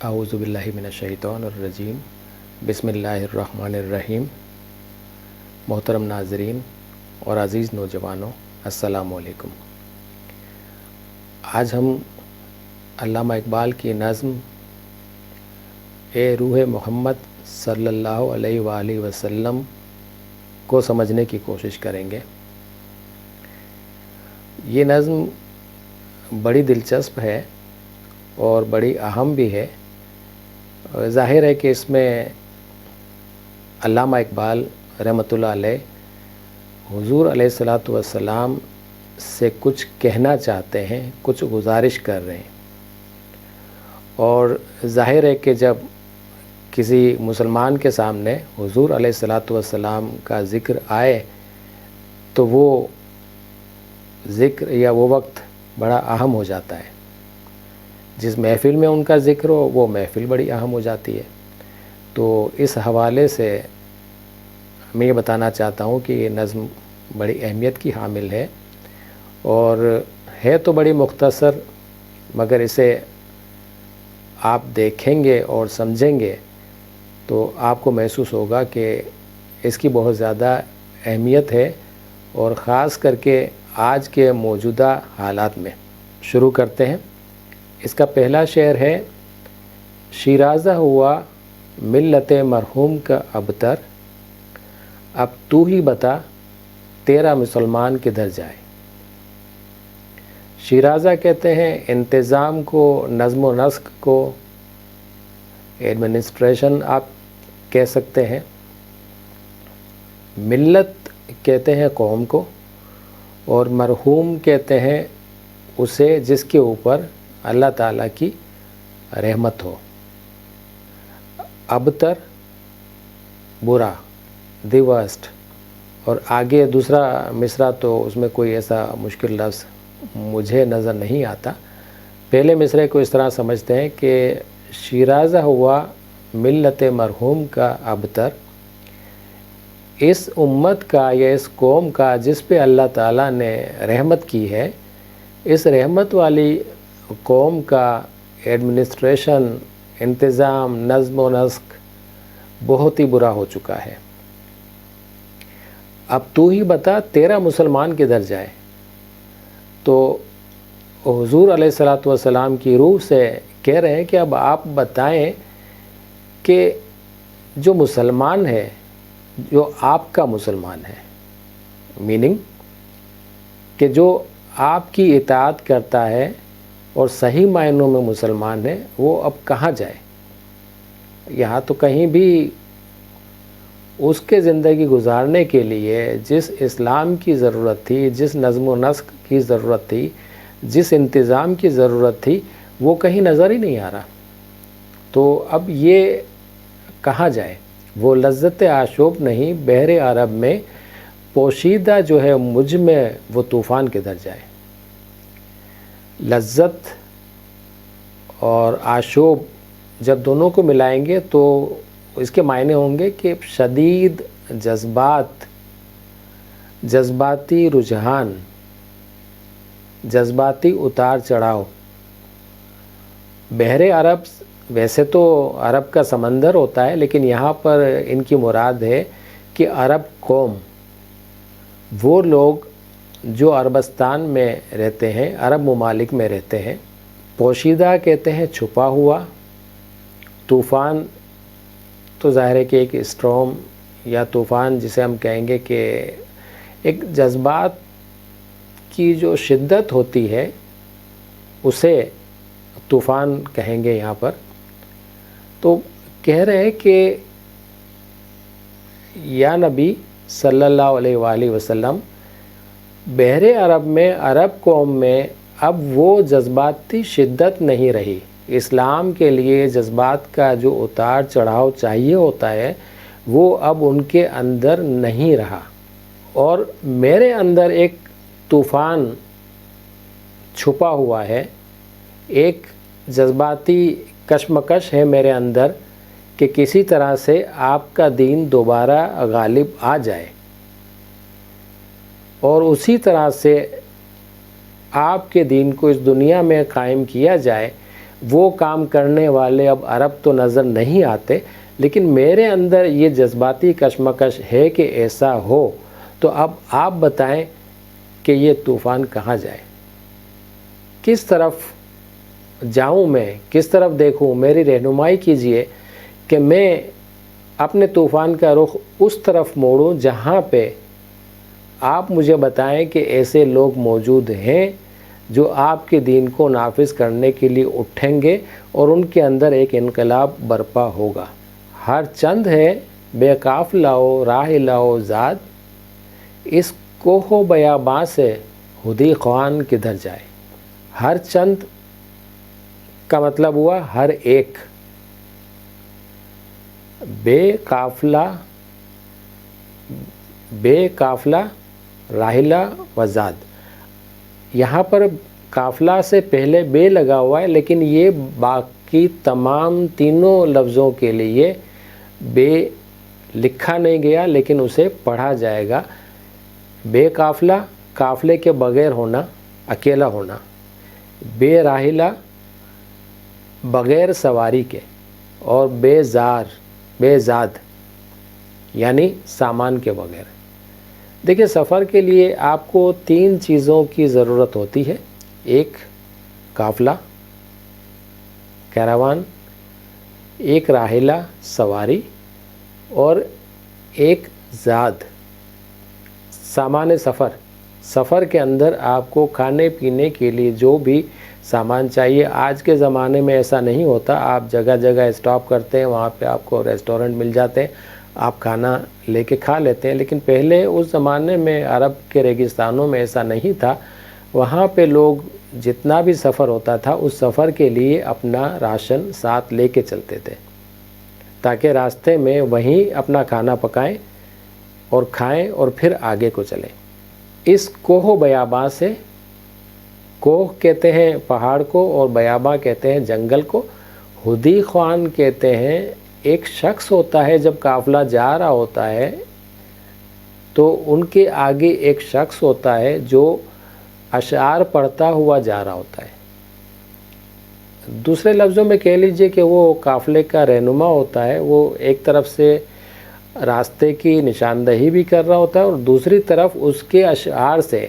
اعوذ باللہ من الشیطان الرجیم بسم اللہ الرحمن الرحیم۔ محترم ناظرین اور عزیز نوجوانوں، السلام علیکم۔ آج ہم علامہ اقبال کی نظم اے روح محمد صلی اللہ علیہ وآلہ وسلم کو سمجھنے کی کوشش کریں گے۔ یہ نظم بڑی دلچسپ ہے اور بڑی اہم بھی ہے۔ ظاہر ہے کہ اس میں علامہ اقبال رحمۃ اللہ علیہ حضور علیہ الصلاۃ والسلام سے کچھ کہنا چاہتے ہیں، کچھ گزارش کر رہے ہیں۔ اور ظاہر ہے کہ جب کسی مسلمان کے سامنے حضور علیہ الصلاۃ والسلام کا ذکر آئے تو وہ ذکر یا وہ وقت بڑا اہم ہو جاتا ہے۔ جس محفل میں ان کا ذکر ہو وہ محفل بڑی اہم ہو جاتی ہے۔ تو اس حوالے سے میں یہ بتانا چاہتا ہوں کہ یہ نظم بڑی اہمیت کی حامل ہے اور ہے تو بڑی مختصر، مگر اسے آپ دیکھیں گے اور سمجھیں گے تو آپ کو محسوس ہوگا کہ اس کی بہت زیادہ اہمیت ہے، اور خاص کر کے آج کے موجودہ حالات میں۔ شروع کرتے ہیں۔ اس کا پہلا شعر ہے: شیرازہ ہوا ملت مرحوم کا ابتر، اب تو ہی بتا تیرا مسلمان کدھر جائے۔ شیرازہ کہتے ہیں انتظام کو، نظم و نسق کو، ایڈمنسٹریشن آپ کہہ سکتے ہیں۔ ملت کہتے ہیں قوم کو، اور مرحوم کہتے ہیں اسے جس کے اوپر اللہ تعالیٰ کی رحمت ہو۔ ابتر برا، دی ورسٹ، اور آگے دوسرا مصرع تو اس میں کوئی ایسا مشکل لفظ مجھے نظر نہیں آتا۔ پہلے مصرعے کو اس طرح سمجھتے ہیں کہ شیرازہ ہوا ملت مرحوم کا ابتر، اس امت کا یا اس قوم کا جس پہ اللہ تعالیٰ نے رحمت کی ہے، اس رحمت والی قوم کا ایڈمنسٹریشن، انتظام، نظم و نسق بہت ہی برا ہو چکا ہے۔ اب تو ہی بتا تیرا مسلمان کدھر جائے۔ تو حضور علیہ الصلاۃ والسلام کی روح سے کہہ رہے ہیں کہ اب آپ بتائیں کہ جو مسلمان ہے، جو آپ کا مسلمان ہے، میننگ کہ جو آپ کی اطاعت کرتا ہے اور صحیح معنوں میں مسلمان ہے، وہ اب کہاں جائے۔ یہاں تو کہیں بھی اس کے زندگی گزارنے کے لیے جس اسلام کی ضرورت تھی، جس نظم و نسق کی ضرورت تھی، جس انتظام کی ضرورت تھی، وہ کہیں نظر ہی نہیں آ رہا۔ تو اب یہ کہاں جائے۔ وہ لذت آشوب نہیں بحر عرب میں، پوشیدہ جو ہے مجھ میں وہ طوفان کدھر جائے۔ لذت اور آشوب جب دونوں کو ملائیں گے تو اس کے معنی ہوں گے کہ شدید جذبات، جذباتی رجحان، جذباتی اتار چڑھاؤ۔ بحر عرب ویسے تو عرب کا سمندر ہوتا ہے، لیکن یہاں پر ان کی مراد ہے کہ عرب قوم، وہ لوگ جو عربستان میں رہتے ہیں، عرب ممالک میں رہتے ہیں۔ پوشیدہ کہتے ہیں چھپا ہوا۔ طوفان تو ظاہر ہے کہ ایک اسٹارم یا طوفان جسے ہم کہیں گے کہ ایک جذبات کی جو شدت ہوتی ہے اسے طوفان کہیں گے یہاں پر۔ تو کہہ رہے ہیں کہ یا نبی صلی اللہ علیہ وآلہ وسلم، بحر عرب میں، عرب قوم میں اب وہ جذباتی شدت نہیں رہی۔ اسلام کے لیے جذبات کا جو اتار چڑھاؤ چاہیے ہوتا ہے وہ اب ان کے اندر نہیں رہا، اور میرے اندر ایک طوفان چھپا ہوا ہے، ایک جذباتی کشمکش ہے میرے اندر کہ کسی طرح سے آپ کا دین دوبارہ غالب آ جائے، اور اسی طرح سے آپ کے دین کو اس دنیا میں قائم کیا جائے۔ وہ کام کرنے والے اب عرب تو نظر نہیں آتے، لیکن میرے اندر یہ جذباتی کشمکش ہے کہ ایسا ہو، تو اب آپ بتائیں کہ یہ طوفان کہاں جائے، کس طرف جاؤں میں، کس طرف دیکھوں، میری رہنمائی کیجئے کہ میں اپنے طوفان کا رخ اس طرف موڑوں جہاں پہ آپ مجھے بتائیں کہ ایسے لوگ موجود ہیں جو آپ کے دین کو نافذ کرنے کے لیے اٹھیں گے اور ان کے اندر ایک انقلاب برپا ہوگا۔ ہر چند ہے بے کاف لاؤ راہ لاؤ زاد، اس کوہ و بیاباں سے ہدی خوان کدھر جائے۔ ہر چند کا مطلب ہوا ہر ایک، بے قافلہ راحلہ وزاد، یہاں پر قافلہ سے پہلے بے لگا ہوا ہے، لیکن یہ باقی تمام تینوں لفظوں کے لیے بے لکھا نہیں گیا، لیکن اسے پڑھا جائے گا۔ بے قافلہ، قافلے کے بغیر ہونا، اکیلا ہونا، بے راحلہ، بغیر سواری کے، اور بے زاد یعنی سامان کے بغیر۔ دیکھیں، سفر کے لیے آپ کو 3 چیزوں کی ضرورت ہوتی ہے، ایک قافلہ کیراوان، ایک راحلہ سواری، اور ایک زاد سامان سفر۔ سفر کے اندر آپ کو کھانے پینے کے لیے جو بھی سامان چاہیے، آج کے زمانے میں ایسا نہیں ہوتا، آپ جگہ جگہ اسٹاپ کرتے ہیں، وہاں پہ آپ کو ریسٹورنٹ مل جاتے ہیں، آپ کھانا لے کے کھا لیتے ہیں، لیکن پہلے اس زمانے میں عرب کے ریگستانوں میں ایسا نہیں تھا، وہاں پہ لوگ جتنا بھی سفر ہوتا تھا اس سفر کے لیے اپنا راشن ساتھ لے کے چلتے تھے، تاکہ راستے میں وہیں اپنا کھانا پکائیں اور کھائیں اور پھر آگے کو چلیں۔ اس کوہ و بیاباں سے، کوہ کہتے ہیں پہاڑ کو اور بیاباں کہتے ہیں جنگل کو، ہدی خوان کہتے ہیں ایک شخص ہوتا ہے جب قافلہ جا رہا ہوتا ہے تو ان کے آگے ایک شخص ہوتا ہے جو اشعار پڑھتا ہوا جا رہا ہوتا ہے۔ دوسرے لفظوں میں کہہ لیجئے کہ وہ قافلے کا رہنما ہوتا ہے، وہ ایک طرف سے راستے کی نشاندہی بھی کر رہا ہوتا ہے اور دوسری طرف اس کے اشعار سے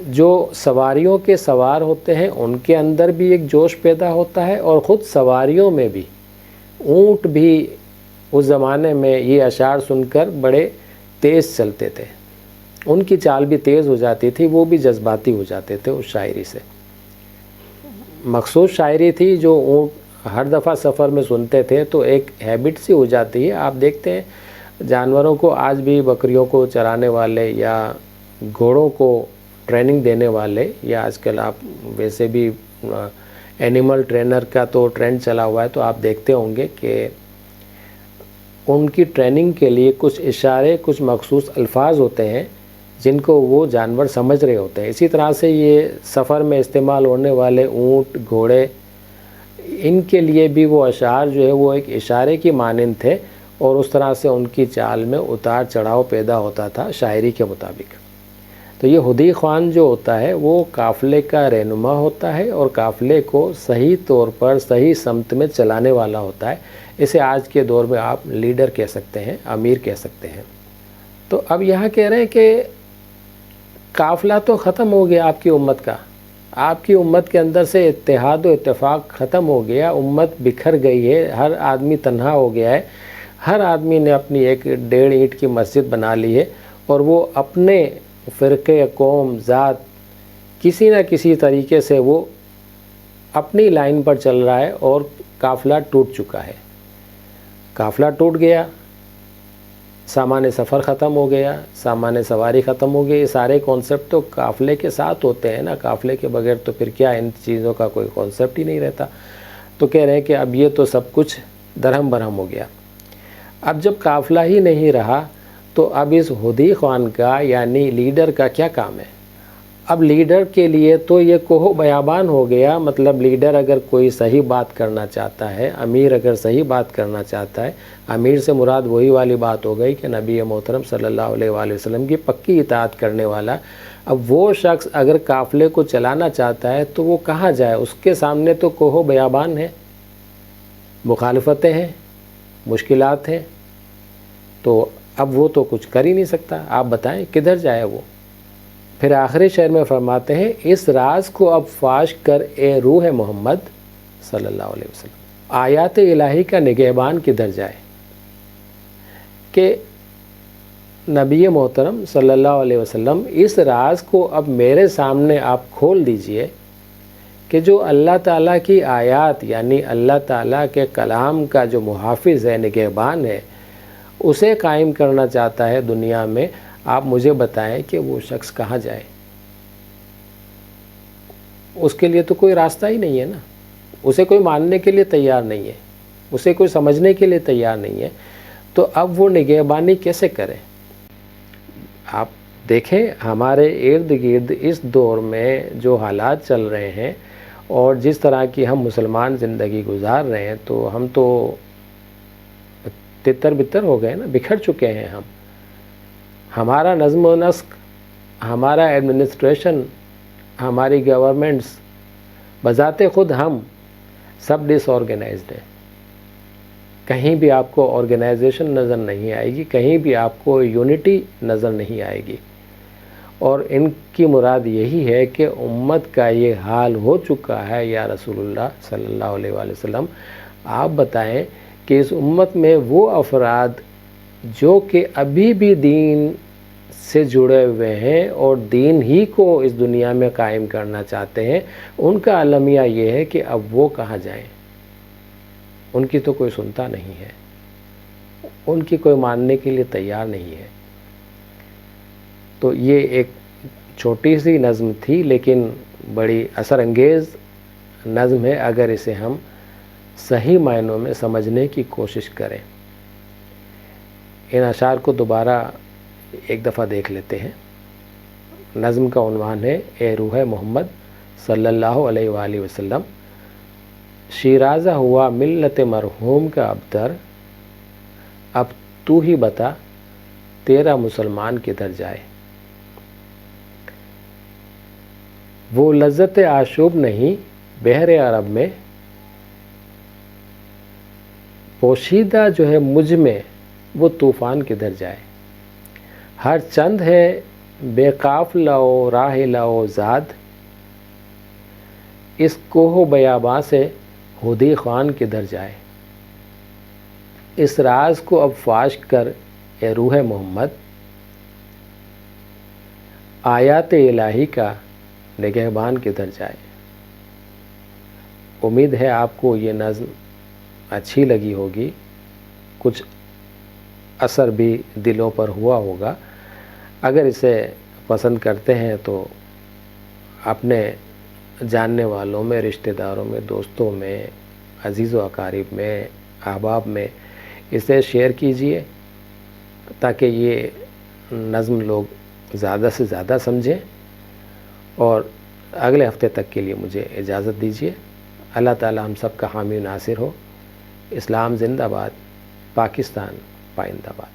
جو سواریوں کے سوار ہوتے ہیں ان کے اندر بھی ایک جوش پیدا ہوتا ہے، اور خود سواریوں میں بھی، اونٹ بھی اس زمانے میں یہ اشعار سن کر بڑے تیز چلتے تھے، ان کی چال بھی تیز ہو جاتی تھی، وہ بھی جذباتی ہو جاتے تھے اس شاعری سے۔ مخصوص شاعری تھی جو اونٹ ہر دفعہ سفر میں سنتے تھے، تو ایک ہیبٹ سی ہو جاتی ہے۔ آپ دیکھتے ہیں جانوروں کو آج بھی، بکریوں کو چرانے والے یا گھوڑوں کو ٹریننگ دینے والے، یا آج کل آپ ویسے بھی اینیمل ٹرینر کا تو ٹرینڈ چلا ہوا ہے، تو آپ دیکھتے ہوں گے کہ ان کی ٹریننگ کے لیے کچھ اشارے، کچھ مخصوص الفاظ ہوتے ہیں جن کو وہ جانور سمجھ رہے ہوتے ہیں۔ اسی طرح سے یہ سفر میں استعمال ہونے والے اونٹ، گھوڑے، ان کے لیے بھی وہ اشعار جو ہے وہ ایک اشارے کی مانند تھے، اور اس طرح سے ان کی چال میں اتار چڑھاؤ پیدا ہوتا تھا شاعری کے مطابق۔ تو یہ ہدی خوان جو ہوتا ہے وہ قافلے کا رہنما ہوتا ہے، اور قافلے کو صحیح طور پر صحیح سمت میں چلانے والا ہوتا ہے۔ اسے آج کے دور میں آپ لیڈر کہہ سکتے ہیں، امیر کہہ سکتے ہیں۔ تو اب یہاں کہہ رہے ہیں کہ قافلہ تو ختم ہو گیا آپ کی امت کا، آپ کی امت کے اندر سے اتحاد و اتفاق ختم ہو گیا، امت بکھر گئی ہے، ہر آدمی تنہا ہو گیا ہے، ہر آدمی نے اپنی ایک 1.5 اینٹ کی مسجد بنا لی ہے، اور وہ اپنے فرقے، قوم، ذات، کسی نہ کسی طریقے سے وہ اپنی لائن پر چل رہا ہے، اور قافلہ ٹوٹ چکا ہے۔ قافلہ ٹوٹ گیا، سامان سفر ختم ہو گیا، سامان سواری ختم ہو گئی، یہ سارے کانسیپٹ تو قافلے کے ساتھ ہوتے ہیں نا، قافلے کے بغیر تو پھر کیا، ان چیزوں کا کوئی کانسیپٹ ہی نہیں رہتا۔ تو کہہ رہے ہیں کہ اب یہ تو سب کچھ درہم برہم ہو گیا۔ اب جب قافلہ ہی نہیں رہا تو اب اس ہدی خوان کا یعنی لیڈر کا کیا کام ہے؟ اب لیڈر کے لیے تو یہ کوہ بیابان ہو گیا، مطلب لیڈر اگر کوئی صحیح بات کرنا چاہتا ہے، امیر اگر صحیح بات کرنا چاہتا ہے، امیر سے مراد وہی والی بات ہو گئی کہ نبی محترم صلی اللہ علیہ وآلہ وسلم کی پکی اطاعت کرنے والا۔ اب وہ شخص اگر قافلے کو چلانا چاہتا ہے تو وہ کہاں جائے؟ اس کے سامنے تو کوہ بیابان ہے، مخالفتیں ہیں، مشکلات ہیں، تو اب وہ تو کچھ کر ہی نہیں سکتا۔ آپ بتائیں کدھر جائے وہ؟ پھر آخری شعر میں فرماتے ہیں، اس راز کو اب فاش کر اے روح محمد صلی اللہ علیہ وسلم، آیات الہی کا نگہبان کدھر جائے؟ کہ نبی محترم صلی اللہ علیہ وسلم اس راز کو اب میرے سامنے آپ کھول دیجئے کہ جو اللہ تعالیٰ کی آیات یعنی اللہ تعالیٰ کے کلام کا جو محافظ ہے، نگہبان ہے، اسے قائم کرنا چاہتا ہے دنیا میں، آپ مجھے بتائیں کہ وہ شخص کہاں جائے؟ اس کے لیے تو کوئی راستہ ہی نہیں ہے نا، اسے کوئی ماننے کے لیے تیار نہیں ہے، اسے کوئی سمجھنے کے لیے تیار نہیں ہے، تو اب وہ نگہبانی کیسے کرے؟ آپ دیکھیں ہمارے ارد گرد اس دور میں جو حالات چل رہے ہیں اور جس طرح کی ہم مسلمان زندگی گزار رہے ہیں، تو ہم تو تتر بتر ہو گئے نا، بکھر چکے ہیں ہم۔ ہمارا نظم و نسق، ہمارا ایڈمنسٹریشن، ہماری گورنمنٹس، بذات خود ہم سب ڈس آرگنائزڈ ہیں۔ کہیں بھی آپ کو آرگنائزیشن نظر نہیں آئے گی، کہیں بھی آپ کو یونٹی نظر نہیں آئے گی، اور ان کی مراد یہی ہے کہ امت کا یہ حال ہو چکا ہے یا رسول اللہ صلی اللہ علیہ وآلہ وسلم، آپ بتائیں کہ اس امت میں وہ افراد جو کہ ابھی بھی دین سے جڑے ہوئے ہیں اور دین ہی کو اس دنیا میں قائم کرنا چاہتے ہیں، ان کا المیہ یہ ہے کہ اب وہ کہاں جائیں؟ ان کی تو کوئی سنتا نہیں ہے، ان کی کوئی ماننے کے لیے تیار نہیں ہے۔ تو یہ ایک چھوٹی سی نظم تھی لیکن بڑی اثر انگیز نظم ہے اگر اسے ہم صحیح معنوں میں سمجھنے کی کوشش کریں۔ ان اشعار کو دوبارہ ایک دفعہ دیکھ لیتے ہیں۔ نظم کا عنوان ہے، اے روح محمد صلی اللہ علیہ وآلہ وسلم، شیرازہ ہوا ملت مرحوم کا ابتر، اب تو ہی بتا تیرا مسلمان کدھر جائے۔ وہ لذت آشوب نہیں بحر عرب میں، پوشیدہ جو ہے مجھ میں وہ طوفان کدھر جائے۔ ہر چند ہے بے قافلہ و راحلہ و زاد، اس کوہ بیاباں سے ہدی خوان کدھر جائے۔ اس راز کو اب فاش کر اے روح محمد، آیات الہی کا نگہبان کدھر جائے۔ امید ہے آپ کو یہ نظم اچھی لگی ہوگی، کچھ اثر بھی دلوں پر ہوا ہوگا۔ اگر اسے پسند کرتے ہیں تو اپنے جاننے والوں میں، رشتہ داروں میں، دوستوں میں، عزیز و اقارب میں، احباب میں اسے شیئر کیجئے تاکہ یہ نظم لوگ زیادہ سے زیادہ سمجھیں، اور اگلے ہفتے تک کے لیے مجھے اجازت دیجیے۔ اللہ تعالی ہم سب کا حامی و ناصر ہو۔ اسلام زندہ باد، پاکستان پائندہ باد۔